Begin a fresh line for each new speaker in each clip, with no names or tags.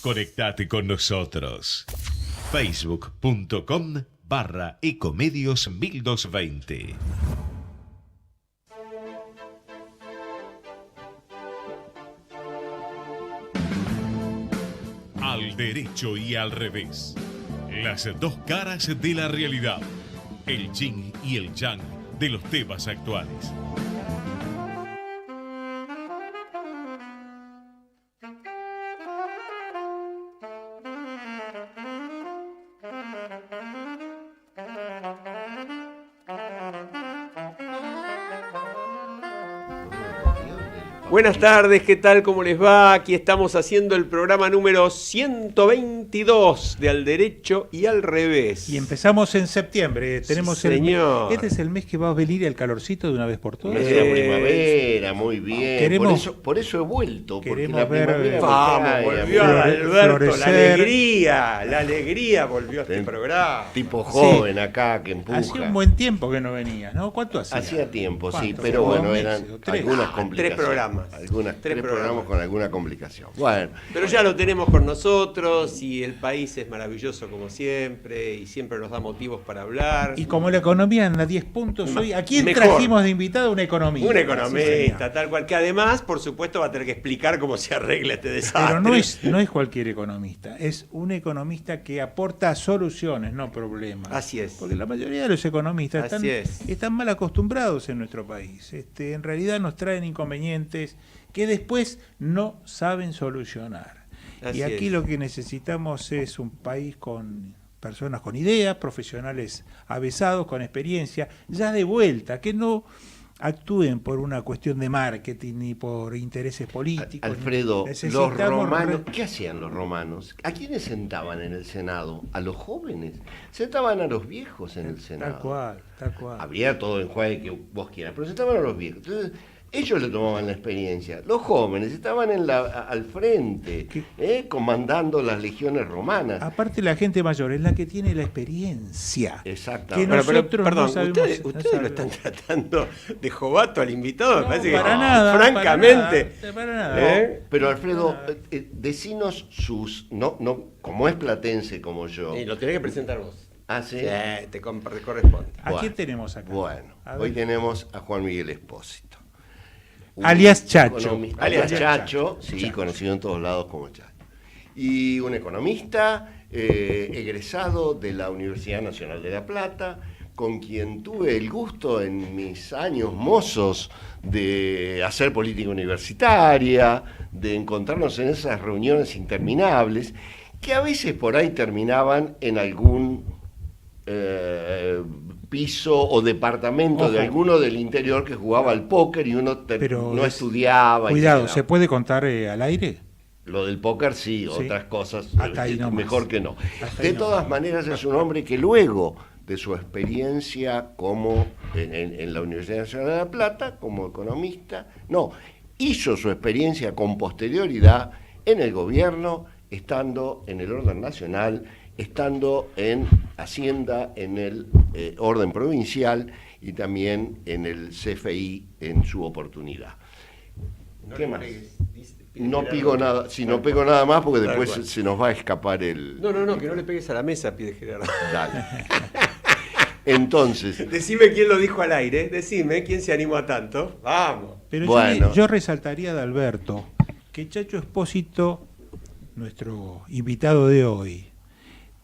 Conectate con nosotros. Facebook.com/Ecomedios 1220. Al derecho y al revés. Las dos caras de la realidad. El yin y el yang de los temas actuales.
Buenas tardes, ¿qué tal? ¿Cómo les va? Aquí estamos haciendo el programa número 122 de Al Derecho y al Revés.
Y empezamos en septiembre. Tenemos
señor.
Este es el mes que va a venir el calorcito de una vez por todas.
Es la primavera, muy bien. Por eso he vuelto.
Queremos ver.
Vamos, volvió Alberto, la alegría volvió a este programa.
Tipo joven acá que empuja.
Hacía un buen tiempo que no venía, ¿no? ¿Cuánto hacía?
Hacía tiempo, sí,
¿Cuánto?
pero bueno,
¿2
eran
meses o 3?
algunas complicaciones.
Tres programas.
Tres programas con alguna complicación. Bueno.
Pero ya lo tenemos con nosotros y el país es maravilloso como siempre y siempre nos da motivos para hablar.
Y como la economía anda 10 puntos hoy, ¿a quién
Mejor.
trajimos de invitado? Un economista.
Un economista, tal cual, que además, por supuesto, va a tener que explicar cómo se arregla este desastre.
Pero no es cualquier economista, es un economista que aporta soluciones, no problemas.
Así es.
Porque la mayoría de los economistas están mal acostumbrados en nuestro país. En realidad nos traen inconvenientes que después no saben solucionar.
Así
y aquí
es.
lo que necesitamos es un país con personas con ideas, profesionales avesados, con experiencia, ya de vuelta, que no actúen por una cuestión de marketing ni por intereses políticos.
Alfredo, los romanos, ¿qué hacían los romanos? ¿A quiénes sentaban en el Senado? ¿A los jóvenes? Sentaban a los viejos en el Senado.
Tal cual.
Habría todo en juego que vos quieras, pero sentaban a los viejos. Entonces, ellos le tomaban la experiencia. Los jóvenes estaban al frente, comandando las legiones romanas.
Aparte, la gente mayor es la que tiene la experiencia.
Exactamente.
Que nosotros
perdón,
no sabemos,
ustedes lo están tratando de jovato al invitado, me parece
para
que
nada,
francamente.
para nada.
Pero Alfredo, decinos sus, no, como es platense como yo.
Sí, lo tenés que presentar vos.
Ah, sí.
Sí, te corresponde.
¿A quién tenemos acá?
Bueno, hoy tenemos a Juan Miguel Espósito.
Alias Chacho.
Alias Chacho, sí, Chacho. Conocido en todos lados como Chacho. Y un economista egresado de la Universidad Nacional de La Plata, con quien tuve el gusto en mis años mozos de hacer política universitaria, de encontrarnos en esas reuniones interminables, que a veces por ahí terminaban en algún piso o departamento de alguno del interior que jugaba al póker y uno no estudiaba.
Cuidado, ¿se puede contar al aire?
Lo del póker sí, otras cosas mejor que no. De todas maneras es un hombre que luego de su experiencia como en la Universidad Nacional de La Plata, como economista, hizo su experiencia con posterioridad en el gobierno, estando en el orden nacional, estando en Hacienda, en el orden provincial y también en el CFI en su oportunidad. ¿Qué más? No pego nada, no pego nada más porque después se nos va a escapar el...
No, que no le pegues a la mesa, pide Gerardo.
Dale. Entonces...
Decime quién lo dijo al aire, decime quién se animó a tanto. Vamos.
Pero yo resaltaría de Alberto que Chacho Espósito, nuestro invitado de hoy,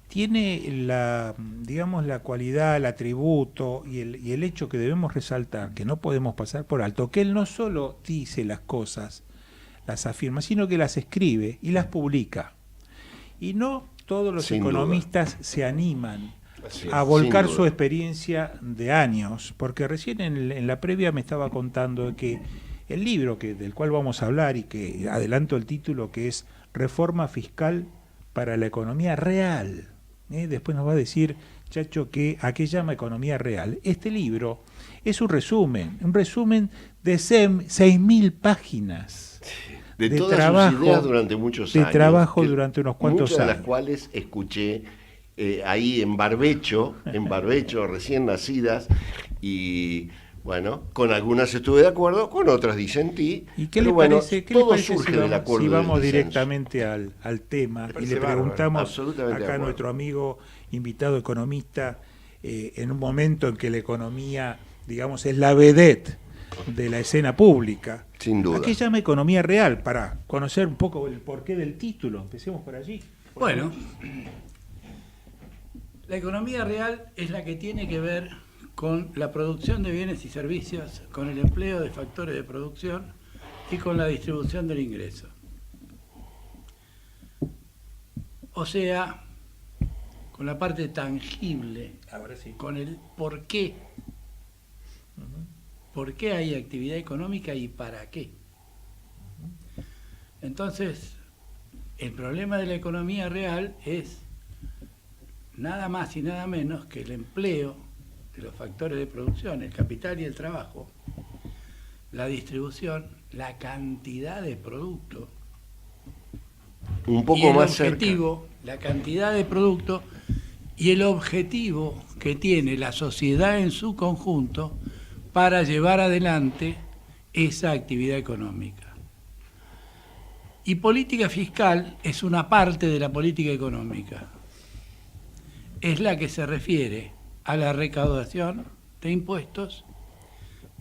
tiene la cualidad, el atributo y el hecho que debemos resaltar, que no podemos pasar por alto, que él no solo dice las cosas, las afirma, sino que las escribe y las publica. Y no todos los economistas se animan a volcar su experiencia de años, porque recién en la previa me estaba contando que el libro del cual vamos a hablar y que adelanto el título, que es Reforma Fiscal para la Economía Real. Después nos va a decir Chacho a qué llama economía real. Este libro es un resumen de 6.000 páginas
de todas trabajo, sus ideas durante muchos años.
De trabajo durante unos cuantos
muchas
años.
De las cuales escuché ahí en barbecho, recién nacidas, y Bueno, con algunas estuve de acuerdo, con otras disentí.
¿Y qué le parece,
todo surge del acuerdo.
Si vamos directamente al tema y le preguntamos acá a nuestro amigo invitado economista, en un momento en que la economía, digamos, es la vedette de la escena pública.
Sin duda.
¿A qué llama economía real? Para conocer un poco el porqué del título. Empecemos por allí.
Bueno, la economía real es la que tiene que ver con la producción de bienes y servicios, con el empleo de factores de producción y con la distribución del ingreso. O sea, con la parte tangible,
ahora sí,
con el por qué. ¿Por qué hay actividad económica y para qué? Entonces, el problema de la economía real es nada más y nada menos que el empleo de los factores de producción, el capital y el trabajo, la distribución, la cantidad de producto,
un poco más
objetivo, la cantidad de producto y el objetivo que tiene la sociedad en su conjunto para llevar adelante esa actividad económica. Y política fiscal es una parte de la política económica. Es la que se refiere a la recaudación de impuestos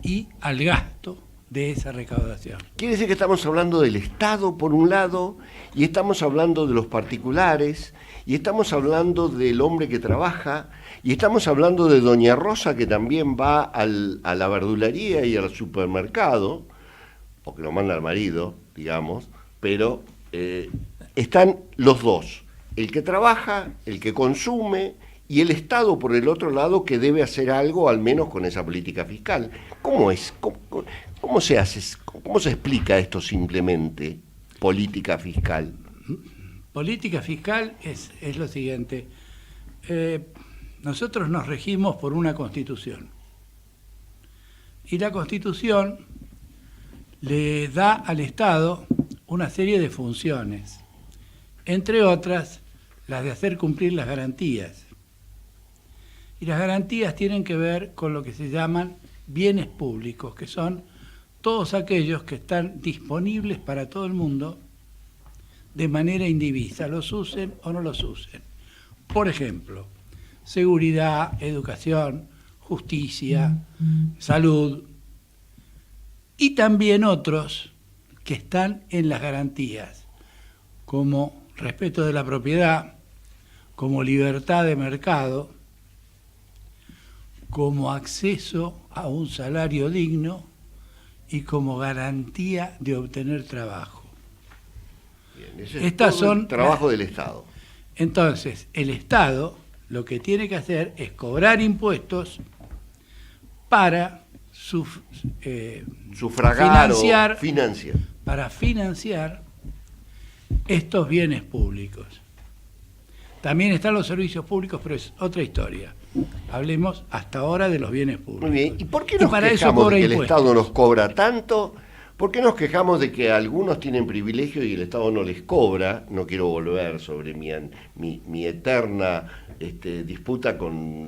y al gasto de esa recaudación.
Quiere decir que estamos hablando del Estado por un lado, y estamos hablando de los particulares, y estamos hablando del hombre que trabaja, y estamos hablando de Doña Rosa, que también va a la verdulería y al supermercado, porque lo manda al marido, digamos, pero están los dos, el que trabaja, el que consume, y el Estado, por el otro lado, que debe hacer algo, al menos con esa política fiscal. ¿Cómo es? ¿Cómo se hace? ¿Cómo se explica esto simplemente, política fiscal?
Política fiscal es lo siguiente. Nosotros nos regimos por una Constitución. Y la Constitución le da al Estado una serie de funciones, entre otras, las de hacer cumplir las garantías. Y las garantías tienen que ver con lo que se llaman bienes públicos, que son todos aquellos que están disponibles para todo el mundo de manera indivisa, los usen o no los usen. Por ejemplo, seguridad, educación, justicia, salud, y también otros que están en las garantías, como respeto de la propiedad, como libertad de mercado, como acceso a un salario digno y como garantía de obtener trabajo.
Bien, ese es todo el trabajo del Estado.
Entonces, el Estado lo que tiene que hacer es cobrar impuestos para financiar estos bienes públicos. También están los servicios públicos, pero es otra historia. Hablemos hasta ahora de los bienes públicos.
Muy bien. ¿Y por qué nos quejamos de que el Estado nos cobra tanto? ¿Por qué nos quejamos de que algunos tienen privilegios y el Estado no les cobra? No quiero volver sobre mi eterna disputa con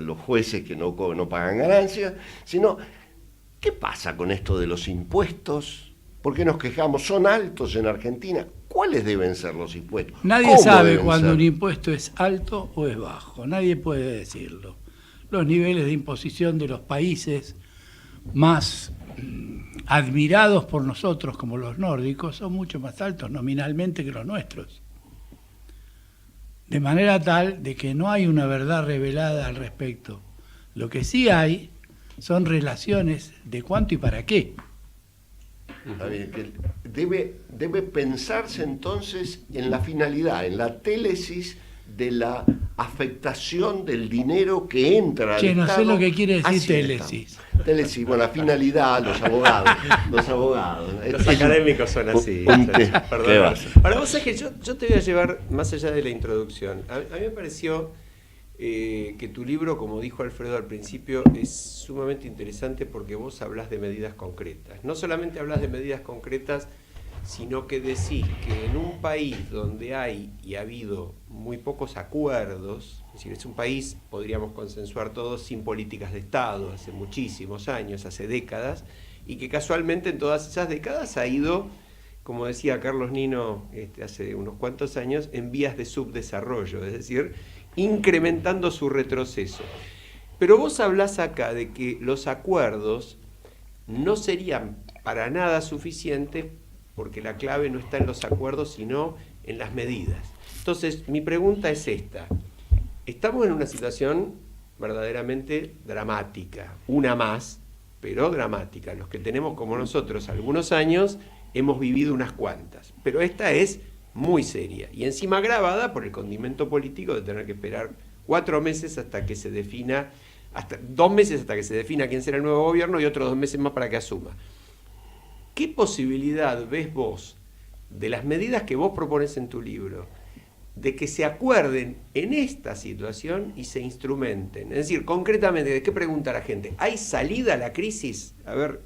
los jueces que no pagan ganancias, sino, ¿qué pasa con esto de los impuestos? ¿Por qué nos quejamos? ¿Son altos en Argentina? ¿Cuáles deben ser los impuestos?
Nadie sabe cuando un impuesto es alto o es bajo, nadie puede decirlo. Los niveles de imposición de los países más admirados por nosotros, como los nórdicos, son mucho más altos nominalmente que los nuestros. De manera tal de que no hay una verdad revelada al respecto. Lo que sí hay son relaciones de cuánto y para qué.
Está bien, que debe pensarse entonces en la finalidad, en la télesis de la afectación del dinero que entra al Estado.
No sé lo que quiere decir télesis.
Télesis, bueno, la finalidad, los abogados.
Los académicos son así. Perdón. Ahora vos sabés que yo te voy a llevar más allá de la introducción. A mí me pareció que tu libro, como dijo Alfredo al principio, es sumamente interesante porque vos hablás de medidas concretas. No solamente hablás de medidas concretas sino que decís que en un país donde hay y ha habido muy pocos acuerdos, es decir, es un país, podríamos consensuar todos, sin políticas de Estado, hace muchísimos años, hace décadas, y que casualmente en todas esas décadas ha ido, como decía Carlos Nino hace unos cuantos años, en vías de subdesarrollo, es decir, incrementando su retroceso. Pero vos hablás acá de que los acuerdos no serían para nada suficientes porque la clave no está en los acuerdos, sino en las medidas. Entonces, mi pregunta es esta. Estamos en una situación verdaderamente dramática, una más, pero dramática. Los que tenemos como nosotros algunos años, hemos vivido unas cuantas, pero esta es muy seria y encima agravada por el condimento político de tener que esperar 4 meses hasta que se defina, hasta 2 meses hasta que se defina quién será el nuevo gobierno y otros 2 meses más para que asuma. ¿Qué posibilidad ves vos de las medidas que vos propones en tu libro, de que se acuerden en esta situación y se instrumenten? Es decir, concretamente, ¿de qué pregunta la gente? ¿Hay salida a la crisis? A ver,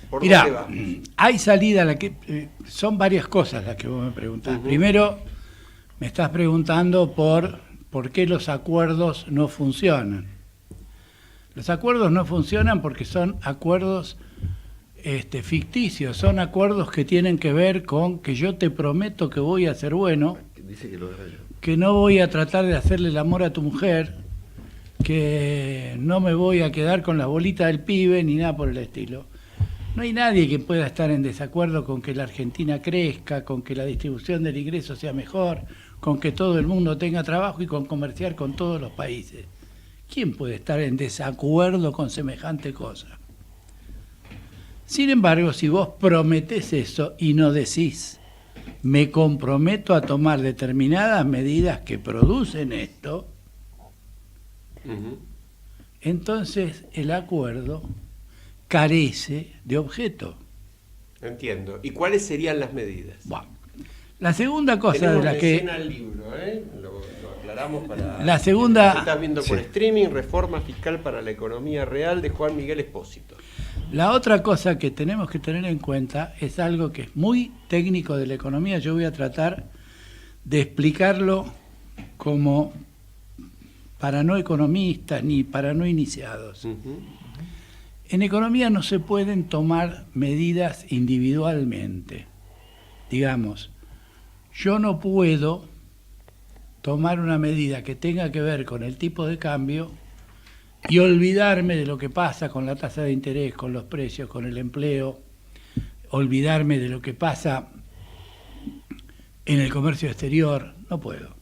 ¿por dónde va?
Hay salida a la que... son varias cosas las que vos me preguntás. Primero, me estás preguntando por qué los acuerdos no funcionan. Los acuerdos no funcionan porque son acuerdos ficticios, son acuerdos que tienen que ver con que yo te prometo que voy a ser bueno, que no voy a tratar de hacerle el amor a tu mujer, que no me voy a quedar con la bolita del pibe ni nada por el estilo. No hay nadie que pueda estar en desacuerdo con que la Argentina crezca, con que la distribución del ingreso sea mejor, con que todo el mundo tenga trabajo y con comerciar con todos los países. ¿Quién puede estar en desacuerdo con semejante cosa? Sin embargo, si vos prometés eso y no decís, me comprometo a tomar determinadas medidas que producen esto, entonces el acuerdo carece de objeto.
Entiendo. ¿Y cuáles serían las medidas?
Bueno, la segunda cosa
tenemos
de la que...
el libro, lo aclaramos para...
La segunda...
Estás viendo por streaming, Reforma Fiscal para la Economía Real, de Juan Miguel Espósito.
La otra cosa que tenemos que tener en cuenta es algo que es muy técnico de la economía. Yo voy a tratar de explicarlo como para no economistas ni para no iniciados. En economía no se pueden tomar medidas individualmente. Digamos, yo no puedo tomar una medida que tenga que ver con el tipo de cambio y olvidarme de lo que pasa con la tasa de interés, con los precios, con el empleo, olvidarme de lo que pasa en el comercio exterior. No puedo.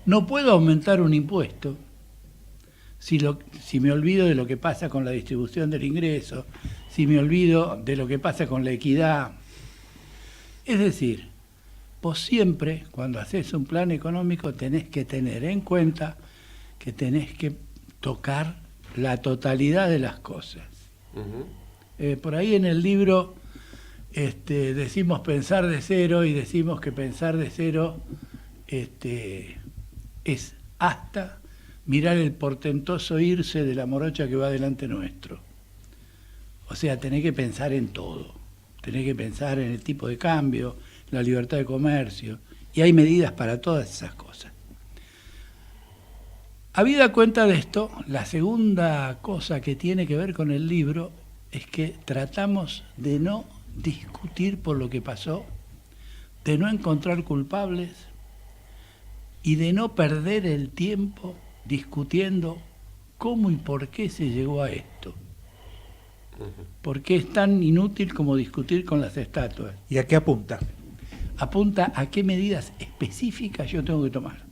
No puedo aumentar un impuesto si me olvido de lo que pasa con la distribución del ingreso, si me olvido de lo que pasa con la equidad. Es decir, vos siempre, cuando haces un plan económico, tenés que tener en cuenta que tenés que tocar la totalidad de las cosas. Por ahí en el libro decimos pensar de cero y decimos que pensar de cero es hasta mirar el portentoso irse de la morocha que va delante nuestro. O sea, tenés que pensar en todo. Tenés que pensar en el tipo de cambio, la libertad de comercio, y hay medidas para todas esas cosas. Habida cuenta de esto, la segunda cosa que tiene que ver con el libro es que tratamos de no discutir por lo que pasó, de no encontrar culpables y de no perder el tiempo discutiendo cómo y por qué se llegó a esto. Porque es tan inútil como discutir con las estatuas.
¿Y a qué apunta?
Apunta a qué medidas específicas yo tengo que tomar.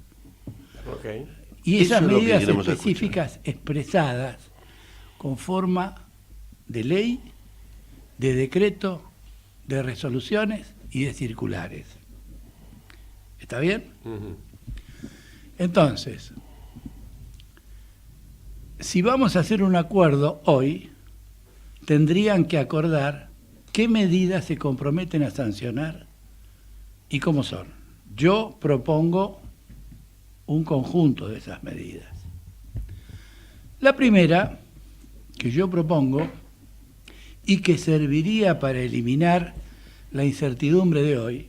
Okay.
Y esas medidas específicas expresadas con forma de ley, de decreto, de resoluciones y de circulares. ¿Está bien? Entonces, si vamos a hacer un acuerdo hoy, tendrían que acordar qué medidas se comprometen a sancionar y cómo son. Yo propongo un conjunto de esas medidas. La primera que yo propongo y que serviría para eliminar la incertidumbre de hoy,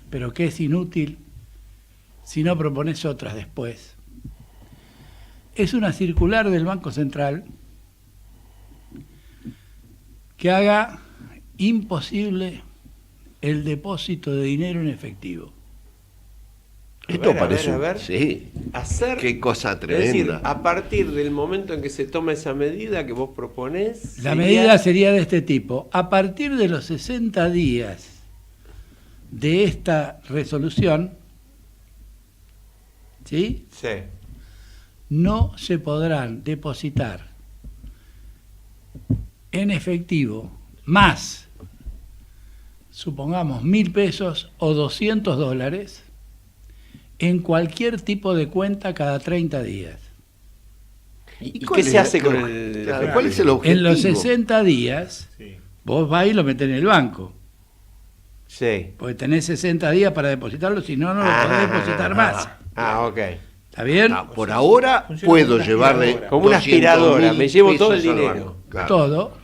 pero que es inútil si no propones otras después. Es una circular del Banco Central que haga imposible el depósito de dinero en efectivo.
Esto parece,
a ver.
Sí, qué cosa tremenda.
Es decir, a partir del momento en que se toma esa medida que vos proponés...
La medida sería de este tipo. A partir de los 60 días de esta resolución, ¿sí?
Sí.
No se podrán depositar en efectivo más, supongamos, 1.000 pesos o $200 en cualquier tipo de cuenta cada 30 días.
¿Y qué se hace con el...?
Claro, ¿cuál es el objetivo?
En los 60 días, vos vas y lo metés en el banco.
Sí.
Porque tenés 60 días para depositarlo, si no, no lo podés depositar más.
Ok.
¿Está bien?
Por ahora puedo llevarle
como una aspiradora, me llevo todo el dinero.
Claro.
Todo.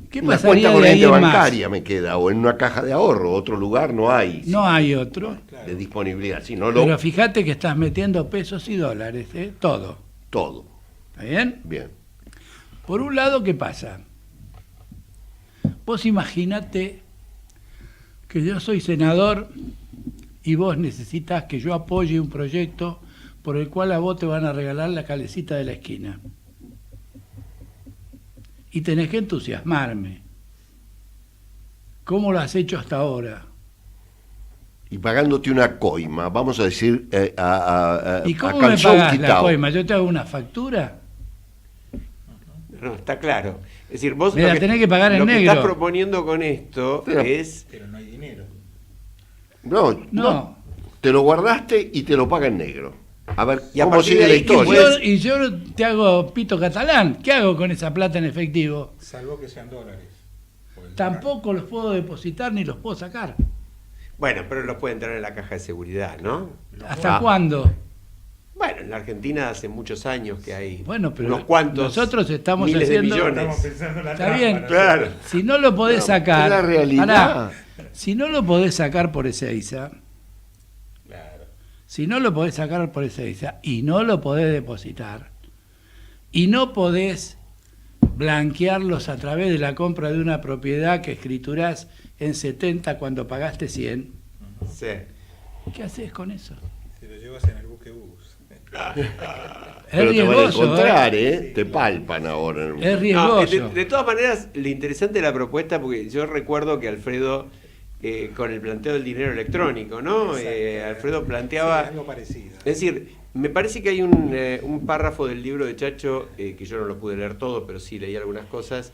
¿Qué
Una
pasaría
cuenta
de ahí
corriente
en más?
bancaria me queda, o en una caja de ahorro, otro lugar no hay.
No hay otro.
De disponibilidad, si no
Pero fíjate que estás metiendo pesos y dólares, ¿eh? Todo.
todo.
¿Está bien?
Bien.
Por un lado, ¿qué pasa? Vos imaginate que yo soy senador y vos necesitas que yo apoye un proyecto por el cual a vos te van a regalar la calecita de la esquina. Y tenés que entusiasmarme. ¿Cómo lo has hecho hasta ahora?
Y pagándote una coima, vamos a decir,
¿Y
a
cómo me
calzón
pagás la
quitado.
coima? ¿Yo te hago una factura?
No, está claro. Es decir, vos
Me la tenés que pagar en
lo que
negro.
estás proponiendo con esto es...
Pero no hay dinero.
No, te lo guardaste y te lo paga en negro. A ver,
Y a
¿cómo
partir
sigue
de
la
ahí, ¿qué
historia?
Y yo te hago pito catalán. ¿Qué hago con esa plata en efectivo?
Salvo que sean dólares.
Tampoco los puedo depositar ni los puedo sacar.
Bueno, pero los pueden tener en la caja de seguridad, ¿no?
¿Hasta cuándo?
Bueno, en la Argentina hace muchos años que hay
Bueno, pero
unos cuantos
nosotros estamos
miles
haciendo...
de millones.
Estamos pensando en la
Está
trampa,
bien.
¿no?
Claro.
Si no lo podés sacar...
Es la realidad.
Pará, si no lo podés sacar por Ezeiza,
Claro.
si no lo podés sacar por Ezeiza y no lo podés depositar y no podés blanquearlos a través de la compra de una propiedad que escriturás en 70 cuando pagaste 100,
Sí.
¿qué haces con eso?
Si lo llevas en el buque bus.
Pero
Es
te van a
riesgoso,
encontrar, te palpan ahora.
Es
No,
riesgoso.
de todas maneras, lo interesante de la propuesta, porque yo recuerdo que Alfredo, con el planteo del dinero electrónico, ¿no? Alfredo planteaba...
Sí, algo parecido.
Es decir, me parece que hay un párrafo del libro de Chacho, que yo no lo pude leer todo, pero sí leí algunas cosas,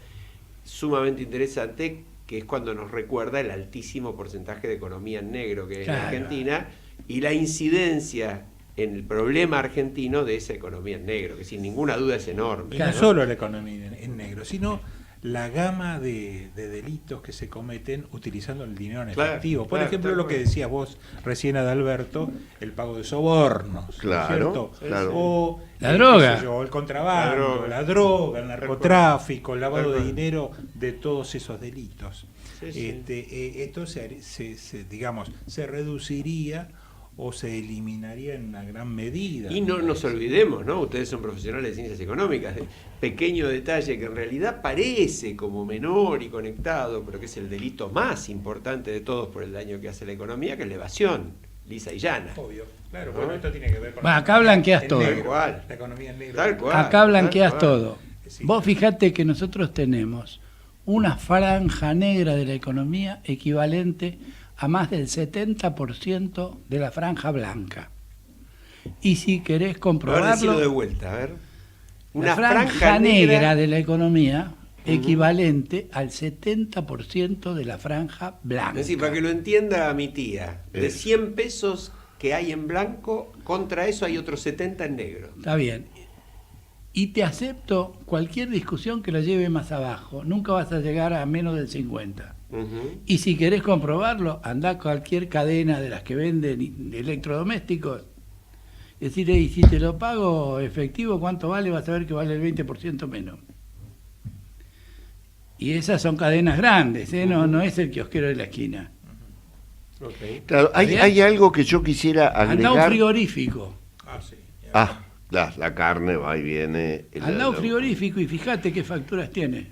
sumamente interesante, que es cuando nos recuerda el altísimo porcentaje de economía en negro que hay en Argentina y la incidencia en el problema argentino de esa economía en negro, que sin ninguna duda es enorme.
Y no solo la economía en negro, sino la gama de delitos que se cometen utilizando el dinero en efectivo. Por ejemplo, lo que decías vos recién, Adalberto, el pago de sobornos,
Claro,
¿cierto?
claro.
O
la droga,
qué sé yo, el contrabando, la droga, el narcotráfico, el lavado de dinero, de todos esos delitos. Esto digamos, se reduciría o se eliminaría en una gran medida.
Y no nos olvidemos, ¿no? Ustedes son profesionales de ciencias económicas, pequeño detalle que en realidad parece como menor y conectado, pero que es el delito más importante de todos por el daño que hace la economía, que es la evasión, lisa y llana.
Obvio, claro,
¿no?
bueno, esto tiene que ver con
acá blanqueas todo.
negro,
Igual.
la economía en negro.
Tal cual.
Acá blanqueas todo.
Sí.
Vos fijate que nosotros tenemos una franja negra de la economía equivalente a más del 70% de la franja blanca. Y si querés comprobarlo,
decirlo de vuelta, a ver.
la franja negra de la economía equivalente al 70% de la franja blanca.
Es decir, para que lo entienda mi tía, de 100 pesos que hay en blanco, contra eso hay otros 70 en negro.
Está bien. Y te acepto cualquier discusión que la lleve más abajo. Nunca vas a llegar a menos del 50. Y si querés comprobarlo, andá a cualquier cadena de las que venden electrodomésticos. Es decir, y si te lo pago efectivo, ¿cuánto vale? Vas a ver que vale el 20% menos. Y esas son cadenas grandes, no es el kiosquero de la esquina.
Claro, hay algo que yo quisiera agregar.
Anda un frigorífico.
Sí.
La carne va y viene.
Anda un frigorífico y fíjate qué facturas tiene.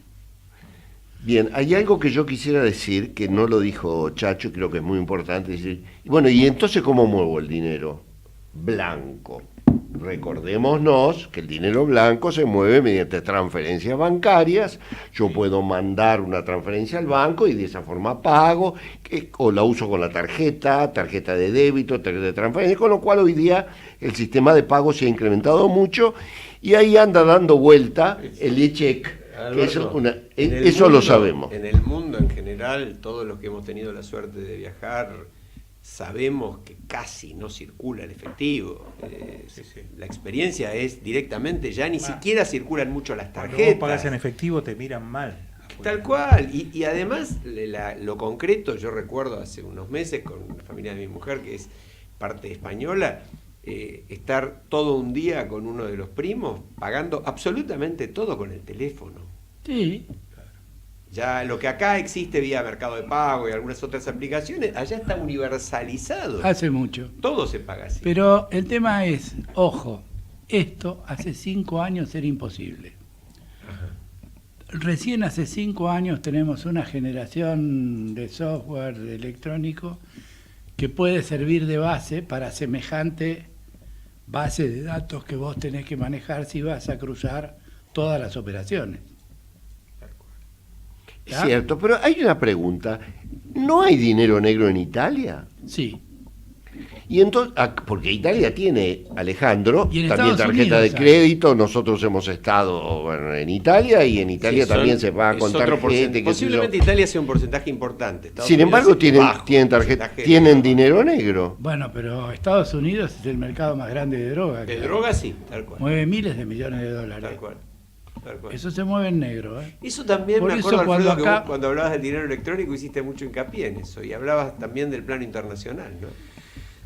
Bien, hay algo que yo quisiera decir, que no lo dijo Chacho, y creo que es muy importante decir. Bueno, ¿y entonces cómo muevo el dinero? Blanco. Recordémonos que el dinero blanco se mueve mediante transferencias bancarias. Yo puedo mandar una transferencia al banco y de esa forma pago, o la uso con la tarjeta de débito, tarjeta de transferencia, con lo cual hoy día el sistema de pago se ha incrementado mucho y ahí anda dando vuelta el e-check. Eso lo sabemos.
En el mundo en general, todos los que hemos tenido la suerte de viajar, sabemos que casi no circula el efectivo. La experiencia es directamente, ya ni siquiera circulan mucho las tarjetas.
Cuando vos pagas en efectivo te miran mal.
Tal cual. Y además, lo concreto, yo recuerdo hace unos meses con la familia de mi mujer, que es parte española, estar todo un día con uno de los primos pagando absolutamente todo con el teléfono.
Sí.
Ya lo que acá existe vía Mercado de Pago y algunas otras aplicaciones, allá está universalizado.
Hace mucho.
Todo se paga así.
Pero el tema es, ojo, esto hace 5 años era imposible. Ajá. Recién hace 5 años tenemos una generación de software electrónico que puede servir de base para semejante base de datos que vos tenés que manejar si vas a cruzar todas las operaciones.
Es cierto, pero hay una pregunta. ¿No hay dinero negro en Italia?
Sí.
Y entonces, porque Italia tiene, Alejandro, también tarjeta
Unidos,
de crédito. Nosotros hemos estado en Italia y en Italia también se paga con tarjeta.
Posiblemente Italia sea un porcentaje importante.
Estados Sin embargo, tienen dinero negro.
Bueno, pero Estados Unidos es el mercado más grande de droga.
De droga sí, tal cual.
Mueve miles de millones de dólares.
Tal cual.
Eso se mueve en negro.
Eso también me acuerdo, Alfredo, que vos, cuando hablabas del dinero electrónico hiciste mucho hincapié en eso y hablabas también del plano internacional, ¿no?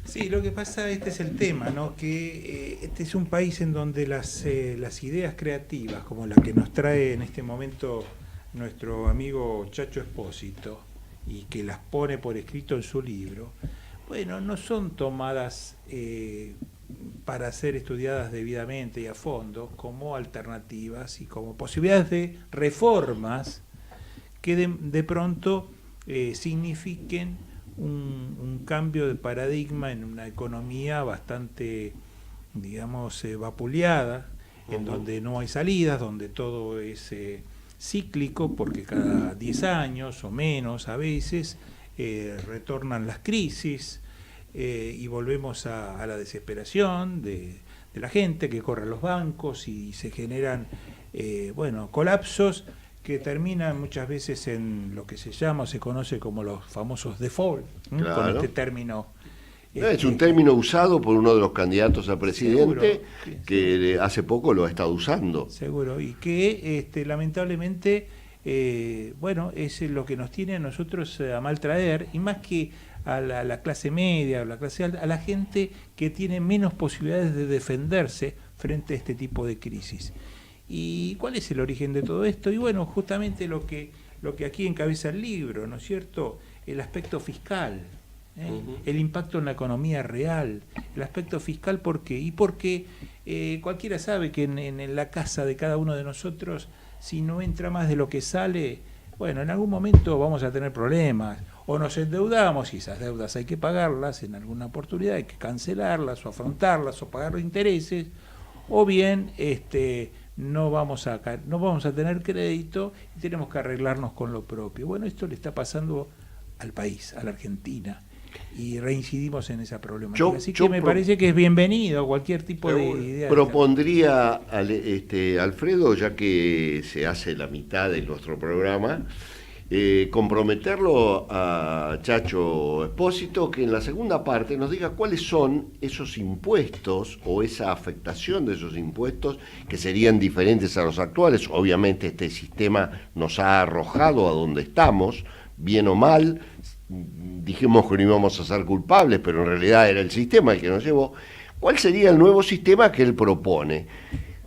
Sí, lo que pasa, este es el tema, ¿no? Que este es un país en donde las ideas creativas, como la que nos trae en este momento nuestro amigo Chacho Espósito, y que las pone por escrito en su libro, bueno, no son tomadas para ser estudiadas debidamente y a fondo como alternativas y como posibilidades de reformas que de pronto signifiquen un cambio de paradigma en una economía bastante, digamos, vapuleada, en donde no hay salidas, donde todo es cíclico, porque cada 10 años o menos a veces retornan las crisis, y volvemos a la desesperación de la gente que corre a los bancos y se generan colapsos que terminan muchas veces en lo que se conoce como los famosos default, claro. Con este término.
Es un término usado por uno de los candidatos a presidente, seguro, que hace poco lo ha estado usando.
Seguro, y que lamentablemente es lo que nos tiene a nosotros a mal traer, y más que a la clase media o la clase alta, a la gente que tiene menos posibilidades de defenderse frente a este tipo de crisis. ¿Y cuál es el origen de todo esto? Y bueno, justamente lo que aquí encabeza el libro, ¿no es cierto? El aspecto fiscal, el impacto en la economía real, el aspecto fiscal, ¿por qué? Y porque cualquiera sabe que en la casa de cada uno de nosotros, si no entra más de lo que sale, bueno, en algún momento vamos a tener problemas, o nos endeudamos y esas deudas hay que pagarlas en alguna oportunidad, hay que cancelarlas o afrontarlas o pagar los intereses, o bien no vamos a tener crédito y tenemos que arreglarnos con lo propio. Bueno, esto le está pasando al país, a la Argentina, y reincidimos en esa problemática. Así que me parece que es bienvenido cualquier tipo de idea.
Propondría, Alfredo, ya que se hace la mitad de nuestro programa, comprometerlo a Chacho Espósito, que en la segunda parte nos diga cuáles son esos impuestos o esa afectación de esos impuestos que serían diferentes a los actuales. Obviamente este sistema nos ha arrojado a donde estamos, bien o mal. Dijimos que no íbamos a ser culpables, pero en realidad era el sistema el que nos llevó. ¿Cuál sería el nuevo sistema que él propone?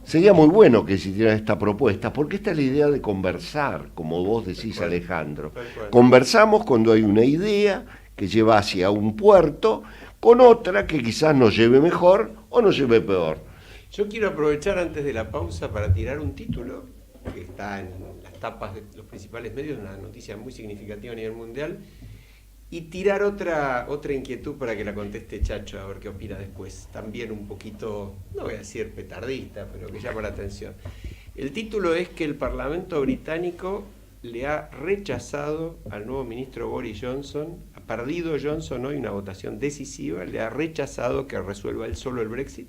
Sería muy bueno que existiera esta propuesta, porque esta es la idea de conversar, como vos decís, Alejandro. Conversamos cuando hay una idea que lleva hacia un puerto, con otra que quizás nos lleve mejor o nos lleve peor.
Yo quiero aprovechar antes de la pausa para tirar un título que está en las tapas de los principales medios, una noticia muy significativa a nivel mundial, y tirar otra inquietud para que la conteste Chacho, a ver qué opina después. También un poquito, no voy a decir petardista, pero que llama la atención. El título es que el Parlamento británico le ha rechazado al nuevo ministro Boris Johnson, ha perdido Johnson hoy una votación decisiva, le ha rechazado que resuelva él solo el Brexit,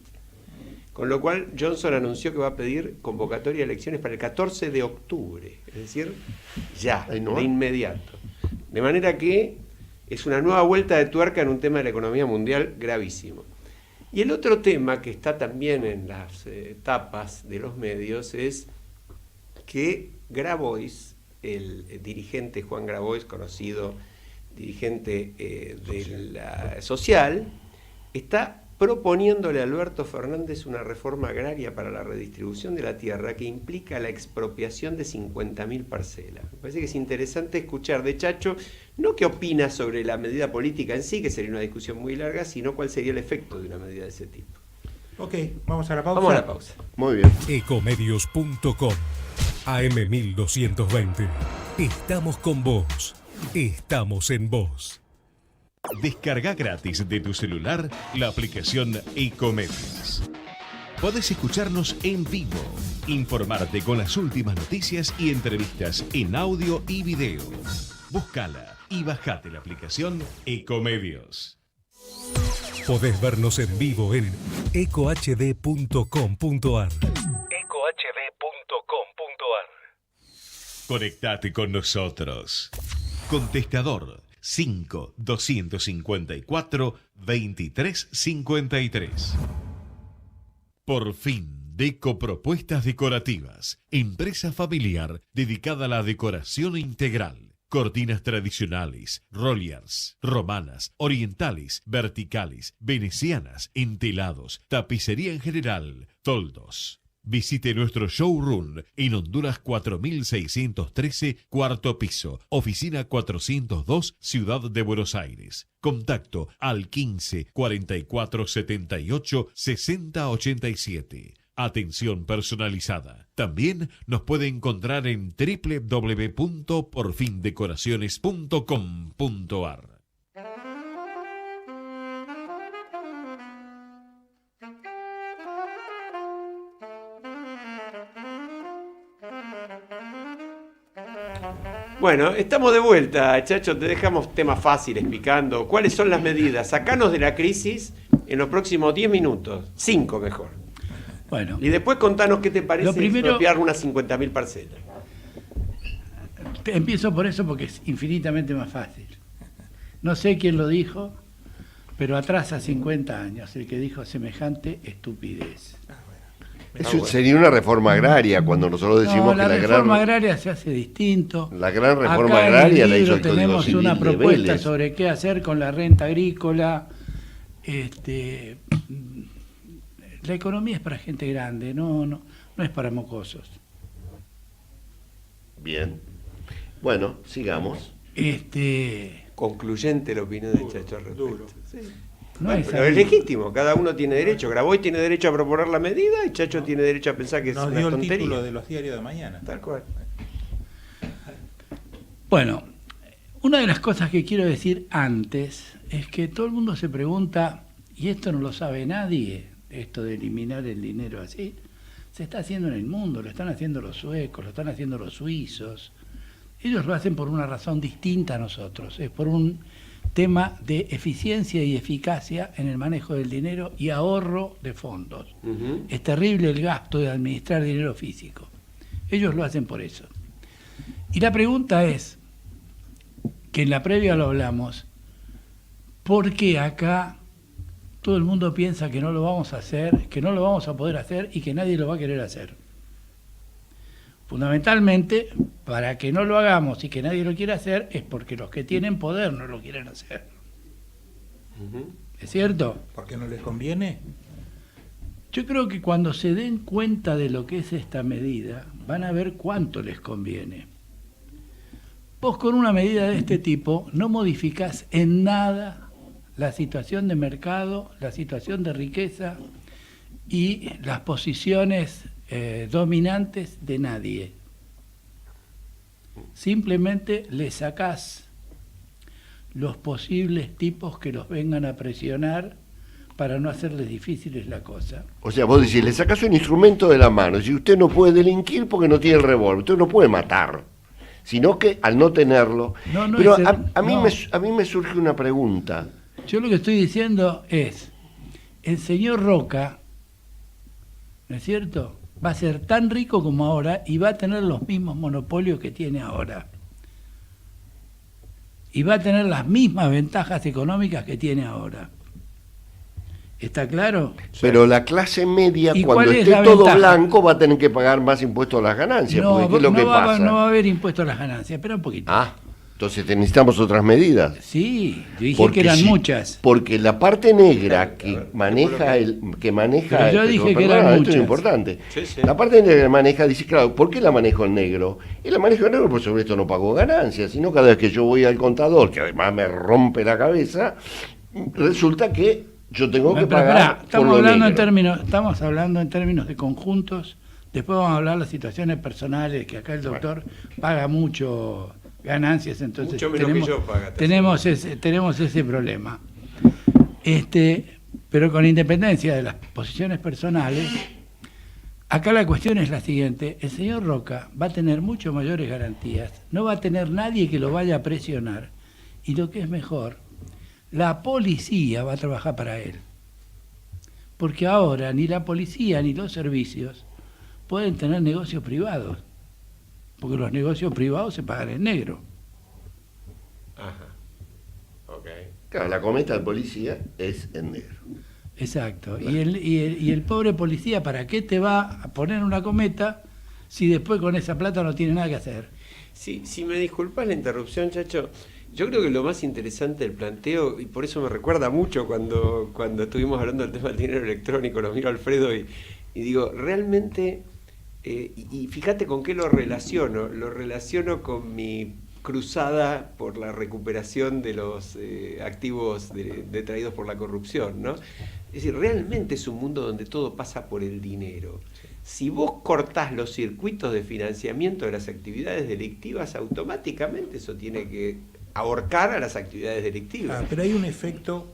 con lo cual Johnson anunció que va a pedir convocatoria de elecciones para el 14 de octubre, es decir, ya, de inmediato. De manera que es una nueva vuelta de tuerca en un tema de la economía mundial gravísimo. Y el otro tema que está también en las tapas de los medios es que Grabois, el dirigente Juan Grabois, conocido dirigente de la social, está proponiéndole a Alberto Fernández una reforma agraria para la redistribución de la tierra que implica la expropiación de 50.000 parcelas. Me parece que es interesante escuchar de Chacho, no qué opina sobre la medida política en sí, que sería una discusión muy larga, sino cuál sería el efecto de una medida de ese tipo.
Ok, vamos a la pausa.
Vamos a la pausa.
Muy bien.
Ecomedios.com AM1220. Estamos con vos. Estamos en vos.
Descarga gratis de tu celular la aplicación Ecomedios. Podés escucharnos en vivo, informarte con las últimas noticias y entrevistas en audio y video. Búscala y bajate la aplicación Ecomedios.
Podés vernos en vivo en ecohd.com.ar.
Conectate con nosotros. Contestador 5-254-2353. Por fin, Deco Propuestas Decorativas. Empresa familiar dedicada a la decoración integral. Cortinas tradicionales, rollers, romanas, orientales, verticales, venecianas, entelados, tapicería en general, toldos. Visite nuestro showroom en Honduras 4613, cuarto piso, oficina 402, Ciudad de Buenos Aires. Contacto al 15 44 78 60 87. Atención personalizada. También nos puede encontrar en www.porfindecoraciones.com.ar.
Bueno, estamos de vuelta, Chacho, te dejamos temas fáciles picando. ¿Cuáles son las medidas? Sacanos de la crisis en los próximos 10 minutos, 5 mejor.
Bueno.
Y después contanos qué te parece expropiar unas 50.000 parcelas.
Empiezo por eso porque es infinitamente más fácil. No sé quién lo dijo, pero atrás a 50 años el que dijo semejante estupidez.
Eso sería una reforma agraria cuando nosotros decimos que la
reforma agraria se hace distinto.
La gran reforma agraria la hizo el Código
tenemos
Civil
una
de
propuesta
Vélez.
sobre qué hacer con la renta agrícola. La economía es para gente grande, no es para mocosos.
Bien. Bueno, sigamos.
Concluyente la opinión de Chacho al respecto. Sí.
No
pero es legítimo, cada uno tiene derecho. Grabois tiene derecho a proponer la medida y Chacho tiene derecho a pensar que es una tontería.
Nos dio el título de los diarios de mañana.
Tal cual.
Bueno, una de las cosas que quiero decir antes es que todo el mundo se pregunta, y esto no lo sabe nadie, esto de eliminar el dinero así, se está haciendo en el mundo, lo están haciendo los suecos, lo están haciendo los suizos. Ellos lo hacen por una razón distinta a nosotros, es por un tema de eficiencia y eficacia en el manejo del dinero y ahorro de fondos. Es terrible el gasto de administrar dinero físico. Ellos lo hacen por eso. Y la pregunta es, que en la previa lo hablamos, ¿por qué acá todo el mundo piensa que no lo vamos a hacer, que no lo vamos a poder hacer y que nadie lo va a querer hacer? Fundamentalmente, para que no lo hagamos y que nadie lo quiera hacer, es porque los que tienen poder no lo quieren hacer. ¿Es cierto?
¿Por qué no les conviene?
Yo creo que cuando se den cuenta de lo que es esta medida, van a ver cuánto les conviene. Vos con una medida de este tipo no modificás en nada la situación de mercado, la situación de riqueza y las posiciones dominantes de nadie. Simplemente le sacás los posibles tipos que los vengan a presionar para no hacerles difíciles la cosa.
O sea, vos decís, le sacás un instrumento de la mano. Si usted no puede delinquir porque no tiene el revólver, usted no puede matar, sino que al no tenerlo... Pero a mí me surge una pregunta.
Yo lo que estoy diciendo es, el señor Roca, ¿no es cierto?, va a ser tan rico como ahora y va a tener los mismos monopolios que tiene ahora. Y va a tener las mismas ventajas económicas que tiene ahora. ¿Está claro?
Pero la clase media, cuando esté todo blanco, va a tener que pagar más impuestos a las ganancias.
No,
porque ¿qué es lo que pasa?
No va a haber impuestos a las ganancias, espera un poquito.
Entonces necesitamos otras medidas.
Sí, yo dije que eran muchas.
Porque la parte negra que maneja
yo dije que eran muchas.
Esto es importante. Sí. La parte negra que maneja dice, claro, ¿por qué la manejo en negro? Y la manejo en negro porque sobre esto no pago ganancias, sino cada vez que yo voy al contador, que además me rompe la cabeza, resulta que yo tengo que pagar.
Estamos hablando en términos de conjuntos. Después vamos a hablar de las situaciones personales, que acá el doctor paga mucho ganancias, entonces
mucho menos que yo paga,
tenemos ese problema. Pero con independencia de las posiciones personales, acá la cuestión es la siguiente: el señor Roca va a tener mucho mayores garantías, no va a tener nadie que lo vaya a presionar, y lo que es mejor, la policía va a trabajar para él. Porque ahora ni la policía ni los servicios pueden tener negocios privados, porque los negocios privados se pagan en negro.
Ajá. Ok.
Claro, la cometa del policía es en negro.
Exacto. Y el pobre policía, ¿para qué te va a poner una cometa si después con esa plata no tiene nada que hacer?
Sí, si me disculpas la interrupción, Chacho, yo creo que lo más interesante del planteo, y por eso me recuerda mucho cuando estuvimos hablando del tema del dinero electrónico, lo miro a Alfredo y digo, realmente... y fíjate con qué lo relaciono con mi cruzada por la recuperación de los activos detraídos por la corrupción, ¿no? Es decir, realmente es un mundo donde todo pasa por el dinero. Si vos cortás los circuitos de financiamiento de las actividades delictivas, automáticamente eso tiene que ahorcar a las actividades delictivas.
Pero hay un efecto,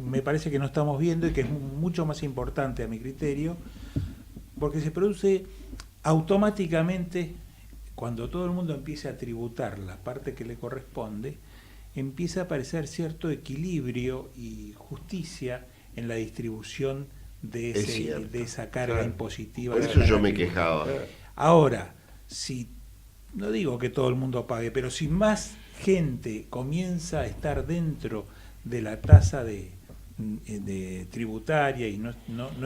me parece que no estamos viendo y que es mucho más importante a mi criterio, porque se produce automáticamente, cuando todo el mundo empieza a tributar la parte que le corresponde, empieza a aparecer cierto equilibrio y justicia en la distribución de esa carga impositiva.
Por eso yo me quejaba.
Ahora, si no digo que todo el mundo pague, pero si más gente comienza a estar dentro de la tasa de tributaria y no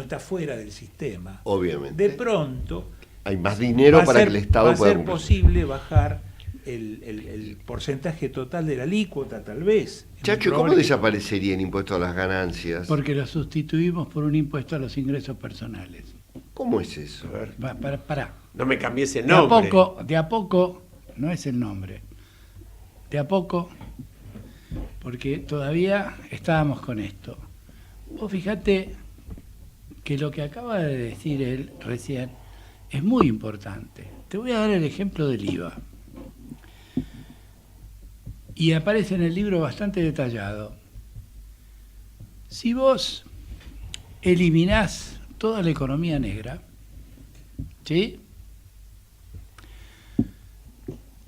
está fuera del sistema,
obviamente,
de pronto
hay más dinero para que el Estado pueda
ser posible bajar el porcentaje total de la alícuota, tal vez.
Chacho, ¿cómo desaparecería el impuesto a las ganancias?
Porque lo sustituimos por un impuesto a los ingresos personales.
¿Cómo es eso?
A ver.
Pará.
No me cambies el nombre.
De a poco, no es el nombre. De a poco, porque todavía estábamos con esto. Vos fíjate que lo que acaba de decir él recién es muy importante. Te voy a dar el ejemplo del IVA. Y aparece en el libro bastante detallado. Si vos eliminás toda la economía negra, ¿sí?,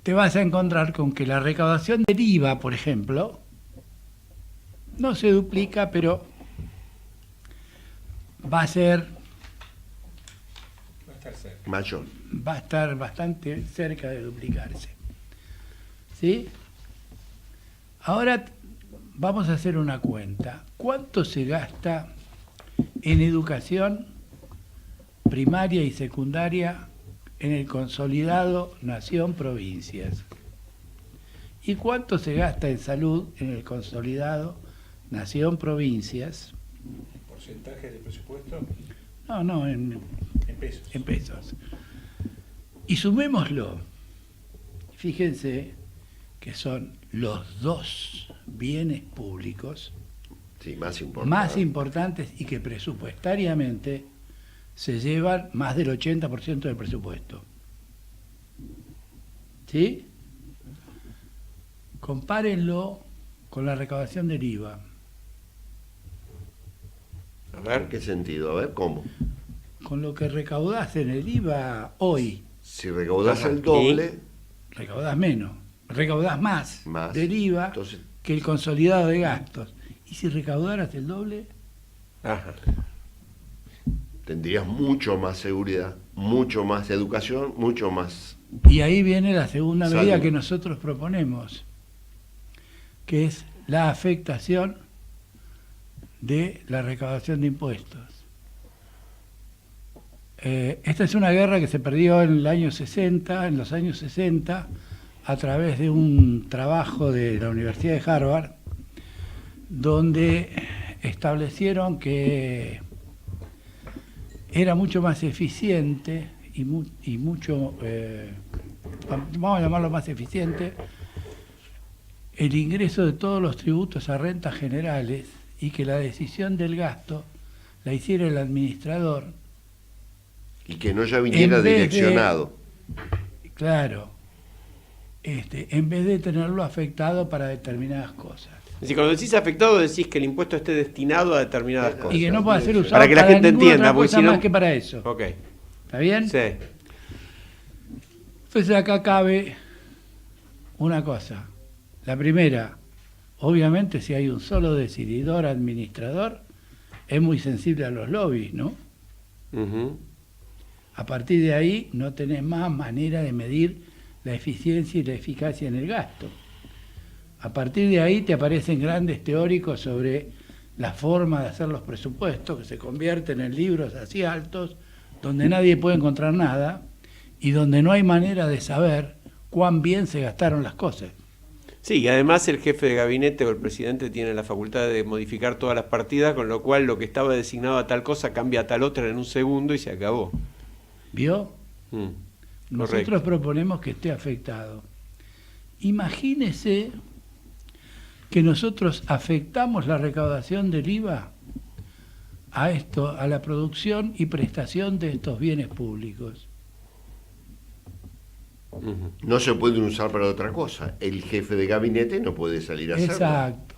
te vas a encontrar con que la recaudación del IVA, por ejemplo, no se duplica, pero va a ser
mayor.
Va a estar bastante cerca de duplicarse. ¿Sí? Ahora vamos a hacer una cuenta. ¿Cuánto se gasta en educación primaria y secundaria en el consolidado Nación-Provincias? ¿Y cuánto se gasta en salud en el consolidado Nación-Provincias?
¿Porcentaje del presupuesto?
No, en pesos. Y sumémoslo. Fíjense que son los dos bienes públicos más importantes y que presupuestariamente se llevan más del 80% del presupuesto. ¿Sí? Compárenlo con la recaudación del IVA.
A ver, ¿en qué sentido? A ver, ¿cómo?
Con lo que recaudás en el IVA hoy.
Si recaudás el doble...
Recaudás menos. Recaudás más del IVA que el consolidado de gastos. ¿Y si recaudaras el doble?
Ajá.
Tendrías mucho más seguridad, mucho más educación, mucho más...
Y ahí viene la segunda medida que nosotros proponemos, que es la afectación de la recaudación de impuestos. Esta es una guerra que se perdió en los años 60, a través de un trabajo de la Universidad de Harvard, donde establecieron que era mucho más eficiente y mucho, vamos a llamarlo más eficiente, el ingreso de todos los tributos a rentas generales y que la decisión del gasto la hiciera el administrador.
Y que no ya viniera direccionado.
Claro. En vez de tenerlo afectado para determinadas cosas.
Es decir, cuando decís afectado, decís que el impuesto esté destinado a determinadas cosas.
Y que no pueda ser usado
para que la gente entienda,
porque si no... más que para eso.
Ok.
¿Está bien?
Sí.
Entonces acá cabe una cosa. La primera, obviamente si hay un solo decididor, administrador, es muy sensible a los lobbies, ¿no?
Uh-huh.
A partir de ahí no tenés más manera de medir la eficiencia y la eficacia en el gasto. A partir de ahí te aparecen grandes teóricos sobre la forma de hacer los presupuestos, que se convierten en libros así altos, donde nadie puede encontrar nada y donde no hay manera de saber cuán bien se gastaron las cosas.
Sí, y además el jefe de gabinete o el presidente tiene la facultad de modificar todas las partidas, con lo cual lo que estaba designado a tal cosa cambia a tal otra en un segundo y se acabó.
¿Vio? Nosotros proponemos que esté afectado. Imagínese que nosotros afectamos la recaudación del IVA a esto, a la producción y prestación de estos bienes públicos.
No se pueden usar para otra cosa. El jefe de gabinete no puede salir a hacerlo.
Exacto.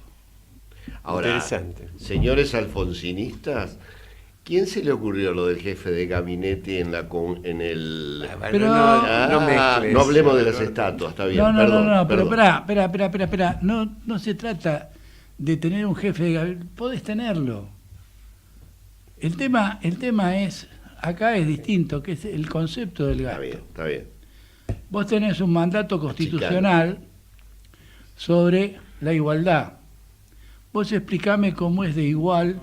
Ahora, interesante. Señores alfonsinistas, ¿quién se le ocurrió lo del jefe de gabinete en el...
Pero
no hablemos de las estatuas, está bien.
No, pero espera. No se trata de tener un jefe de gabinete, podés tenerlo. El tema es, acá es distinto, que es el concepto del gasto.
Está bien.
Vos tenés un mandato constitucional sobre la igualdad. Vos explicame cómo es de igual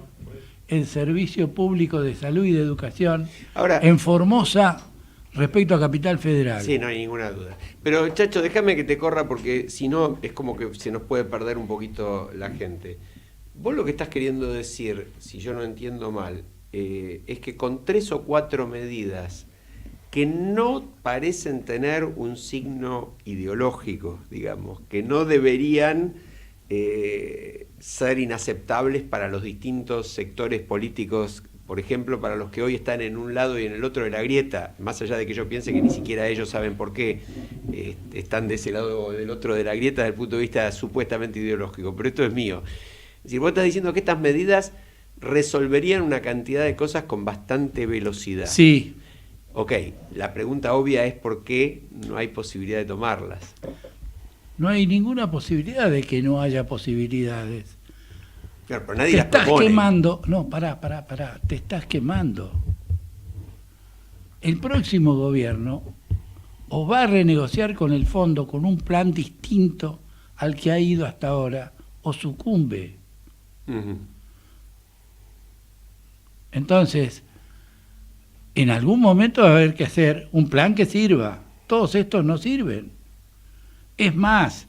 el servicio público de salud y de educación en Formosa respecto a Capital Federal.
Sí, no hay ninguna duda. Pero, Chacho, déjame que te corra porque si no es como que se nos puede perder un poquito la gente. Vos lo que estás queriendo decir, si yo no entiendo mal, es que con 3 o 4 medidas que no parecen tener un signo ideológico, digamos, que no deberían ser inaceptables para los distintos sectores políticos, por ejemplo, para los que hoy están en un lado y en el otro de la grieta, más allá de que yo piense que ni siquiera ellos saben por qué están de ese lado o del otro de la grieta desde el punto de vista supuestamente ideológico, pero esto es mío. Es decir, vos estás diciendo que estas medidas resolverían una cantidad de cosas con bastante velocidad.
Sí.
Ok, la pregunta obvia es por qué no hay posibilidad de tomarlas.
No hay ninguna posibilidad de que no haya posibilidades.
Claro, pero nadie
te
las
estás
propone.
Quemando. No, pará, te estás quemando. El próximo gobierno o va a renegociar con el fondo con un plan distinto al que ha ido hasta ahora, o sucumbe.
Uh-huh.
Entonces, en algún momento va a haber que hacer un plan que sirva. Todos estos no sirven. Es más,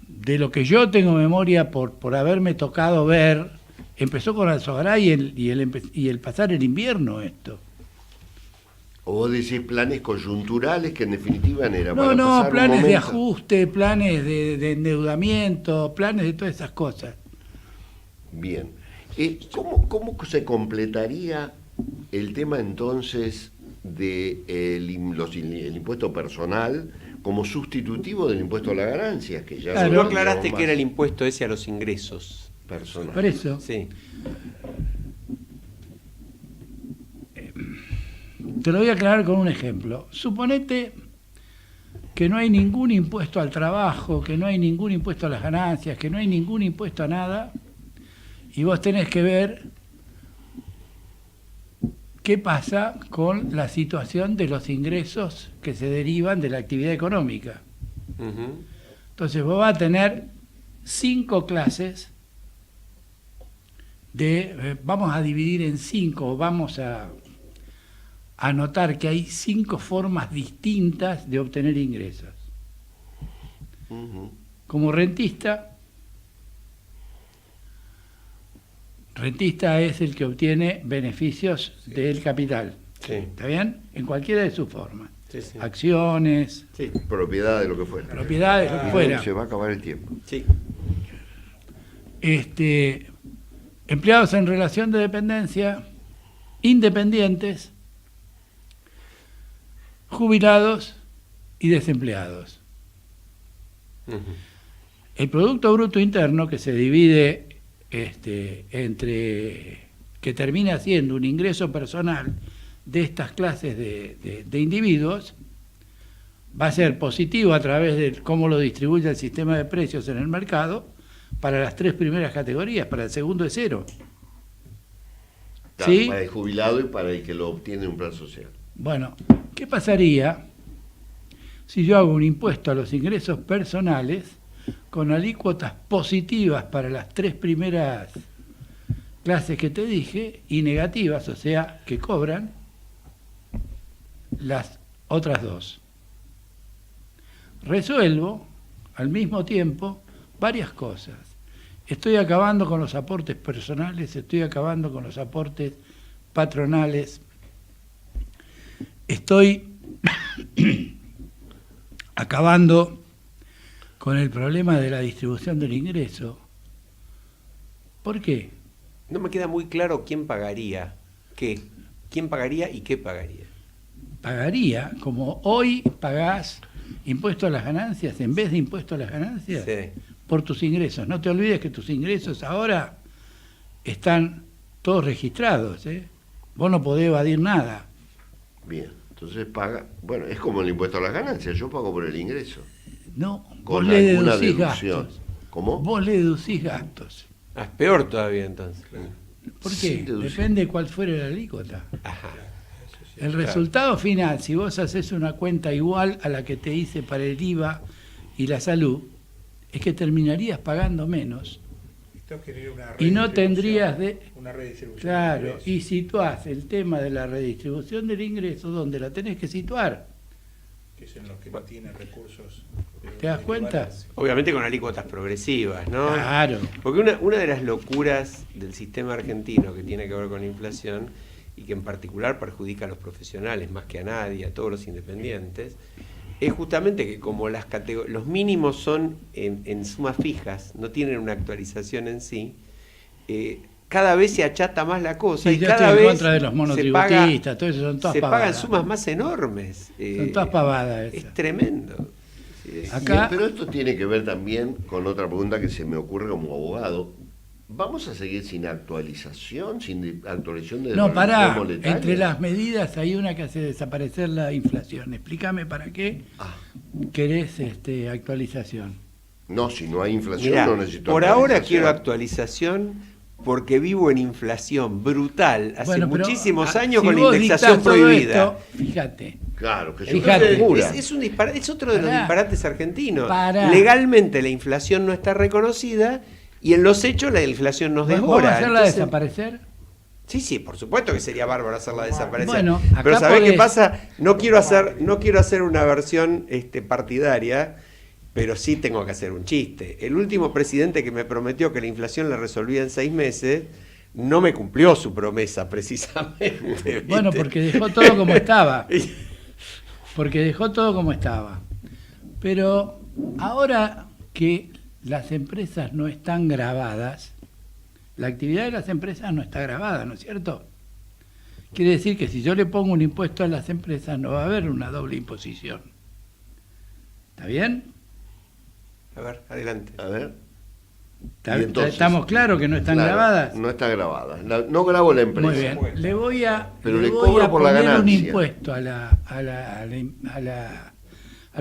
de lo que yo tengo memoria por haberme tocado ver empezó con Alzogará y el pasar el invierno esto.
O vos decís planes coyunturales que en definitiva eran
No,
para
no,
pasar
planes
un
de
momento.
ajuste, planes de endeudamiento, planes de todas esas cosas.
Bien. ¿Cómo se completaría el tema entonces de el impuesto personal como sustitutivo del impuesto a las ganancias? Que ya
Claro.
Tú aclaraste que era el impuesto ese a los ingresos.
personal.
Por eso,
Sí.
te lo voy a aclarar con un ejemplo. Suponete que no hay ningún impuesto al trabajo, que no hay ningún impuesto a las ganancias, que no hay ningún impuesto a nada, y vos tenés que ver qué pasa con la situación de los ingresos que se derivan de la actividad económica.
Ujú.
Entonces vos vas a tener 5 clases vamos a dividir en 5, vamos a notar que hay 5 formas distintas de obtener ingresos.
Ujú.
Como rentista es el que obtiene beneficios del capital.
Sí.
¿Está bien? En cualquiera de sus formas.
Sí, sí.
Acciones,
Sí.
Propiedad de lo que fuera.
propiedades, lo que fuera.
Se va a acabar el tiempo.
Sí.
Empleados en relación de dependencia, independientes, jubilados y desempleados.
Ujú.
El Producto Bruto Interno, que se divide que termina siendo un ingreso personal de estas clases de individuos, va a ser positivo a través de cómo lo distribuye el sistema de precios en el mercado para las 3 primeras categorías, para el segundo es 0.
Claro,
¿Sí?
para el jubilado y para el que lo obtiene en un plan social.
Bueno, ¿qué pasaría si yo hago un impuesto a los ingresos personales con alícuotas positivas para las 3 primeras clases que te dije y negativas, o sea, que cobran las otras 2? Resuelvo al mismo tiempo varias cosas. Estoy acabando con los aportes personales, estoy acabando con los aportes patronales, estoy acabando con el problema de la distribución del ingreso. ¿Por qué?
No me queda muy claro quién pagaría qué. ¿Quién pagaría y qué pagaría?
Pagaría, como hoy pagás impuesto a las ganancias en vez de impuesto a las ganancias,
Sí.
por tus ingresos. No te olvides que tus ingresos ahora están todos registrados, ¿eh? Vos no podés evadir nada.
Bien, entonces paga. Bueno, es como el impuesto a las ganancias, yo pago por el ingreso.
No,
Con
vos le
alguna
deducís
deducción.
gastos.
¿Cómo?
Vos le deducís gastos.
Ah, es peor todavía entonces.
¿Por
Sí,
qué?
deducís.
Depende de cuál fuera la alícuota.
Ajá.
El resultado final, si vos haces una cuenta igual a la que te hice para el IVA y la salud, es que terminarías pagando menos y no tendrías
una redistribución.
Claro,
de ingresos.
y situás el tema de la redistribución del ingreso donde la tenés que situar.
Que es en los que no tienen recursos.
¿Te das cuenta?
Obviamente con alícuotas progresivas, ¿no?
Claro.
Porque una de las locuras del sistema argentino que tiene que ver con la inflación y que en particular perjudica a los profesionales más que a nadie, a todos los independientes, es justamente que como los mínimos son en sumas fijas, no tienen una actualización en sí, cada vez se achata más la cosa
Sí,
y
yo
cada
estoy en
vez
contra de los monotributistas, todo eso son todas
se pagan
pavadas.
sumas más enormes.
Son todas pavadas esas.
Es tremendo. Sí,
Acá-
Pero esto tiene que ver también con otra pregunta que se me ocurre como abogado. ¿Vamos a seguir sin actualización, sin actualización de
No,
la
pará,
relación monetaria?
entre las medidas hay una que hace desaparecer la inflación. Explícame para qué querés actualización.
No, si no hay inflación
Mirá,
no necesito
por ahora
actualización.
quiero actualización porque vivo en inflación brutal hace
Bueno, pero,
muchísimos años
si
con la
vos
indexación
dictás todo
prohibida.
esto, fíjate,
Claro, que es
Fíjate,
una locura.
Es un disparate, es otro de los
Pará.
disparates argentinos.
Pará.
Legalmente la inflación no está reconocida y en los hechos la inflación nos
¿vos vas
devora.
a hacerla
Entonces,
desaparecer?
sí, por supuesto que sería bárbaro hacerla desaparecer.
Bueno, acá
pero ¿sabés qué
podés-
pasa? No quiero hacer una versión partidaria. pero sí tengo que hacer un chiste. El último presidente que me prometió que la inflación la resolvía en 6 meses, no me cumplió su promesa, precisamente. ¿viste?
Bueno, porque dejó todo como estaba. Pero ahora que las empresas no están gravadas, la actividad de las empresas no está grabada, ¿no es cierto? Quiere decir que si yo le pongo un impuesto a las empresas no va a haber una doble imposición. ¿Está bien?
A ver, adelante.
A ver.
Entonces, ¿estamos claros que no están grabadas?
No está grabada. No grabo la empresa.
Muy bien. Le voy a
cobro por la
poner
ganancia.
un impuesto a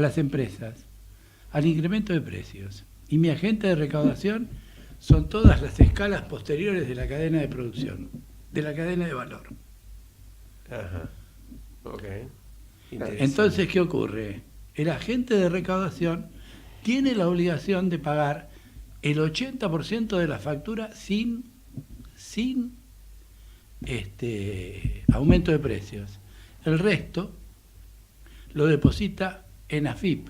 las empresas, al incremento de precios. Y mi agente de recaudación son todas las escalas posteriores de la cadena de producción, de la cadena de valor.
Ajá. Ok.
Entonces, ¿qué ocurre? El agente de recaudación tiene la obligación de pagar el 80% de la factura sin aumento de precios. El resto lo deposita en AFIP.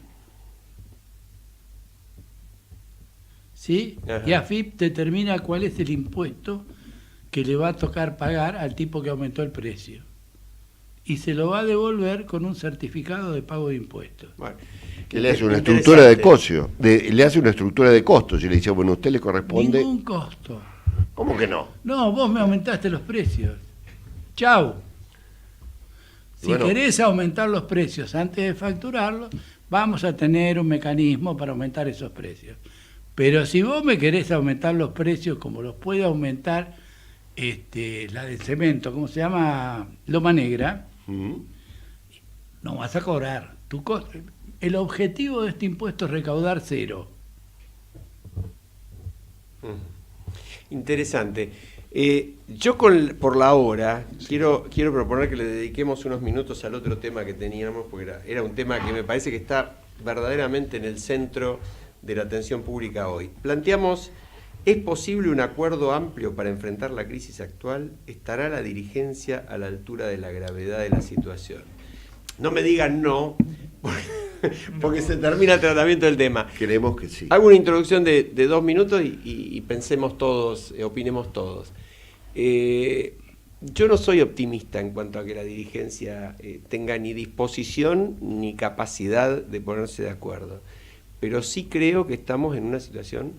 ¿Sí?
Ajá.
Y AFIP determina cuál es el impuesto que le va a tocar pagar al tipo que aumentó el precio. Y se lo va a devolver con un certificado de pago de impuestos.
Bueno,
Que le hace una estructura de costo, le hace una estructura de costos y le dice, bueno, a usted le corresponde...
Ningún costo.
¿Cómo que no?
No, vos me aumentaste los precios. Chau. Si
Bueno,
querés aumentar los precios antes de facturarlos, vamos a tener un mecanismo para aumentar esos precios. Pero si vos me querés aumentar los precios como los puede aumentar la del cemento, ¿cómo se llama? Loma Negra, no vas a cobrar. El objetivo de este impuesto es recaudar 0.
Interesante. Yo por la hora quiero proponer que le dediquemos unos minutos al otro tema que teníamos, porque era un tema que me parece que está verdaderamente en el centro de la atención pública hoy. Planteamos, ¿es posible un acuerdo amplio para enfrentar la crisis actual? ¿Estará la dirigencia a la altura de la gravedad de la situación? No me digan no, porque se termina el tratamiento del tema.
Creemos que sí.
Hago una introducción de 2 minutos y pensemos todos, opinemos todos. Yo no soy optimista en cuanto a que la dirigencia tenga ni disposición ni capacidad de ponerse de acuerdo, pero sí creo que estamos en una situación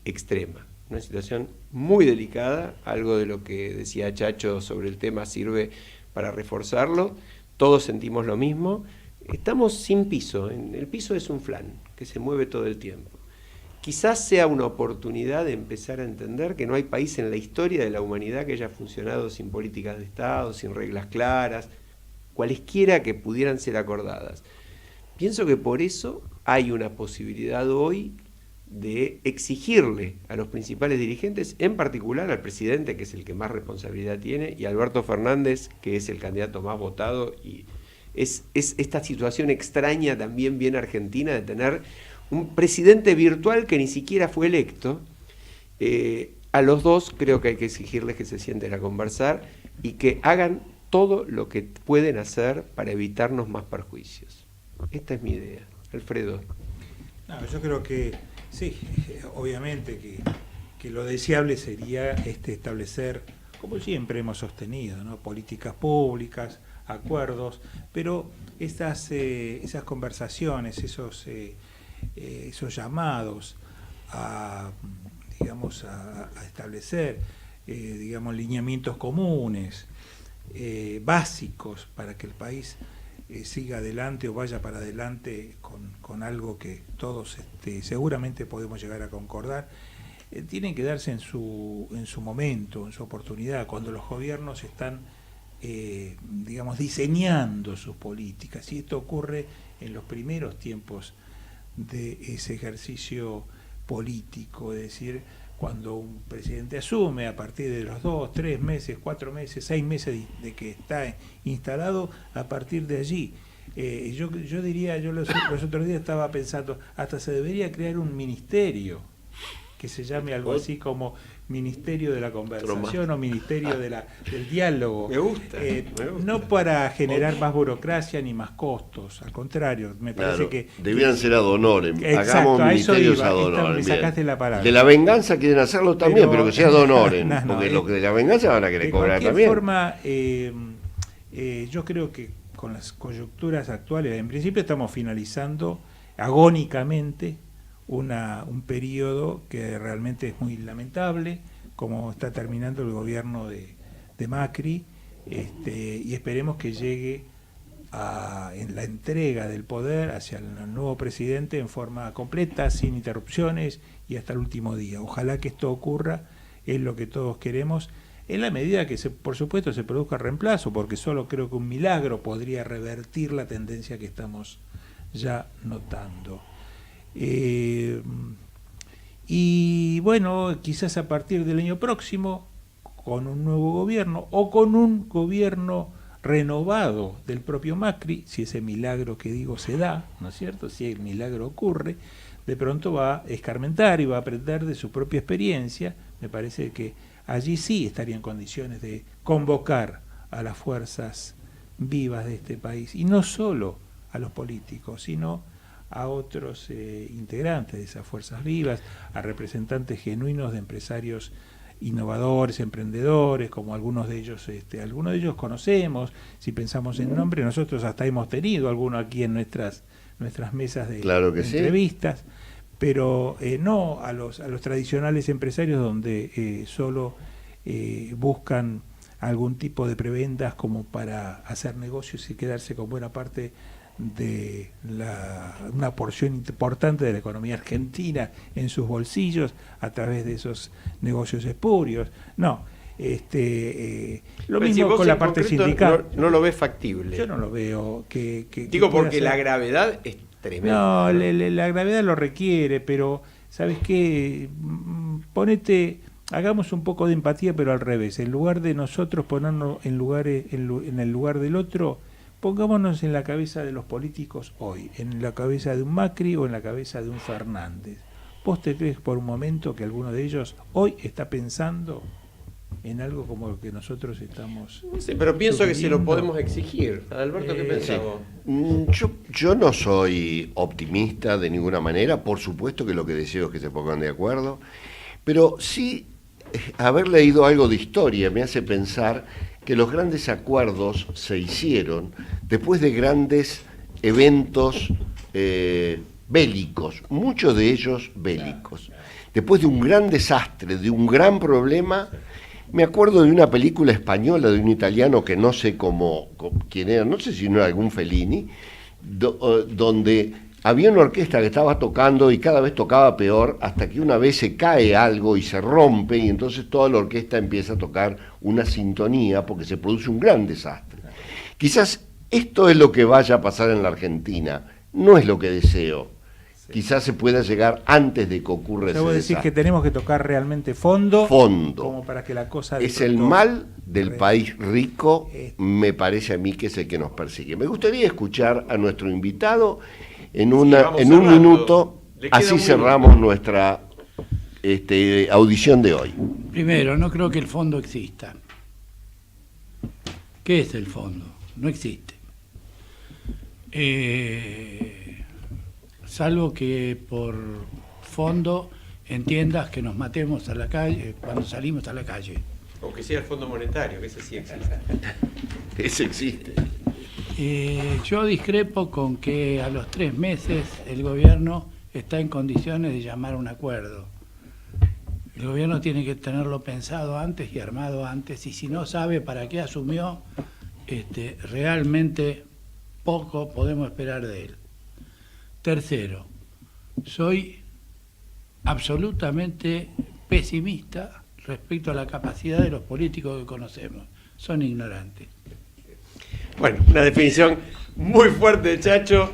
extrema, una situación muy delicada. Algo de lo que decía Chacho sobre el tema sirve para reforzarlo. Todos sentimos lo mismo. Estamos sin piso. El piso es un flan que se mueve todo el tiempo. Quizás sea una oportunidad de empezar a entender que no hay país en la historia de la humanidad que haya funcionado sin políticas de Estado, sin reglas claras, cualesquiera que pudieran ser acordadas. Pienso que por eso hay una posibilidad hoy de exigirle a los principales dirigentes, en particular al presidente, que es el que más responsabilidad tiene, y a Alberto Fernández, que es el candidato más votado, y es esta situación extraña también bien argentina de tener un presidente virtual que ni siquiera fue electo. A los dos creo que hay que exigirles que se sienten a conversar y que hagan todo lo que pueden hacer para evitarnos más perjuicios. Esta es mi idea. Alfredo.
No, yo creo que sí, obviamente que lo deseable sería establecer, como siempre hemos sostenido, ¿no?, políticas públicas, acuerdos, pero esas conversaciones, esos llamados a establecer lineamientos comunes, básicos para que el país siga adelante o vaya para adelante con algo que todos seguramente podemos llegar a concordar, tienen que darse en su momento, en su oportunidad, cuando los gobiernos están diseñando sus políticas, y esto ocurre en los primeros tiempos de ese ejercicio político, es decir, cuando un presidente asume a partir de los 2, 3 meses, 4 meses, 6 meses de que está instalado, a partir de allí. Yo diría, los otros días estaba pensando, hasta se debería crear un ministerio que se llame algo así como ministerio de la conversación o ministerio del diálogo.
Me gusta.
No para generar más burocracia ni más costos, al contrario, me parece que...
Debían ser ad honorem.
Exacto,
hagamos
a eso
ministerios
iba,
ad honorem.
me sacaste la palabra.
De la venganza quieren hacerlo también, pero que sea ad honorem, porque los de la venganza van a querer cobrar también.
De cualquier forma, yo creo que con las coyunturas actuales, en principio estamos finalizando agónicamente un periodo que realmente es muy lamentable, como está terminando el gobierno de Macri, y esperemos que llegue en la entrega del poder hacia el nuevo presidente en forma completa, sin interrupciones y hasta el último día. Ojalá que esto ocurra, es lo que todos queremos, en la medida que por supuesto se produzca reemplazo, porque solo creo que un milagro podría revertir la tendencia que estamos ya notando. Y bueno, quizás a partir del año próximo, con un nuevo gobierno o con un gobierno renovado del propio Macri, si ese milagro que digo se da, ¿no es cierto? Si el milagro ocurre, de pronto va a escarmentar y va a aprender de su propia experiencia. Me parece que allí sí estaría en condiciones de convocar a las fuerzas vivas de este país, y no solo a los políticos, sino a otros integrantes de esas fuerzas vivas, a representantes genuinos de empresarios innovadores, emprendedores, como algunos de ellos conocemos. Si pensamos en nombre, nosotros hasta hemos tenido alguno aquí en nuestras mesas de entrevistas, sí. Pero no a los tradicionales empresarios donde solo buscan algún tipo de prebendas como para hacer negocios y quedarse con buena parte de una porción importante de la economía argentina en sus bolsillos a través de esos negocios espurios. No, lo mismo con la parte sindical.
No lo ves factible.
Yo no lo veo
digo porque la gravedad es tremenda.
No, la gravedad lo requiere, pero ¿sabes qué? Hagamos un poco de empatía, pero al revés. En lugar de nosotros ponernos en el lugar del otro, pongámonos en la cabeza de los políticos hoy, en la cabeza de un Macri o en la cabeza de un Fernández. ¿Vos te crees por un momento que alguno de ellos hoy está pensando en algo como lo que nosotros estamos?
No sé, pero pienso que se lo podemos exigir. Alberto, ¿qué pensás vos?
Yo no soy optimista de ninguna manera, por supuesto que lo que deseo es que se pongan de acuerdo, pero sí haber leído algo de historia me hace pensar que los grandes acuerdos se hicieron después de grandes eventos bélicos, muchos de ellos bélicos. Después de un gran desastre, de un gran problema. Me acuerdo de una película española de un italiano que no sé quién era, no sé si no era algún Fellini, donde había una orquesta que estaba tocando y cada vez tocaba peor, hasta que una vez se cae algo y se rompe, y entonces toda la orquesta empieza a tocar una sintonía porque se produce un gran desastre. Quizás esto es lo que vaya a pasar en la Argentina, no es lo que deseo. Sí. Quizás se pueda llegar antes de que ocurra ese desastre.
Decir que tenemos que tocar realmente fondo, como para que la cosa...
Es el mal del país rico, me parece a mí que es el que nos persigue. Me gustaría escuchar a nuestro invitado en un minuto, así cerramos nuestra audición de hoy.
Primero, no creo que el fondo exista. ¿Qué es el fondo? No existe. Salvo que por fondo entiendas que nos matemos a la calle cuando salimos a la calle.
O que sea el Fondo Monetario, que ese sí existe.
Ese existe.
Yo discrepo con que a los 3 meses el gobierno está en condiciones de llamar a un acuerdo. El gobierno tiene que tenerlo pensado antes y armado antes, y si no sabe para qué asumió, realmente poco podemos esperar de él. Tercero, soy absolutamente pesimista respecto a la capacidad de los políticos que conocemos. Son ignorantes.
Bueno, una definición muy fuerte de Chacho.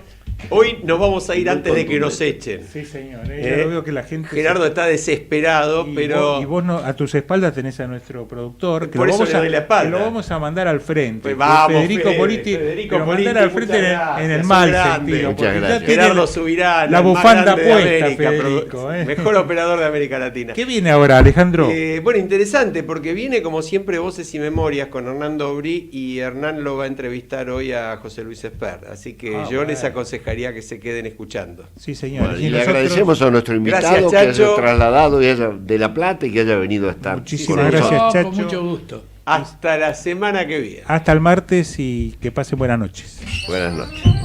Hoy nos vamos a ir antes de que nos echen.
Sí, señor. Yo veo que la gente...
Gerardo está desesperado, pero...
Vos no, a tus espaldas tenés a nuestro productor, que
por
lo
eso
vamos
le doy la espalda.
que lo vamos a mandar al frente.
Pues vamos,
Federico Politi, pero mandar al frente en el mal sentido.
Muchas gracias.
Gerardo subirá
la bufanda puesta, Federico.
Mejor operador de América Latina.
¿Qué viene ahora, Alejandro?
Bueno, interesante, porque viene como siempre Voces y Memorias con Hernando Obrí, y Hernán lo va a entrevistar hoy a José Luis Esper. Así que yo les aconsejaría que se queden escuchando.
Sí, señor.
Bueno, y le agradecemos a nuestro invitado que haya trasladado y haya de La Plata y que haya venido a estar.
Muchísimas gracias, Chacho.
Con mucho gusto.
Hasta la semana que viene.
Hasta el martes y que pasen buenas noches.
Buenas noches.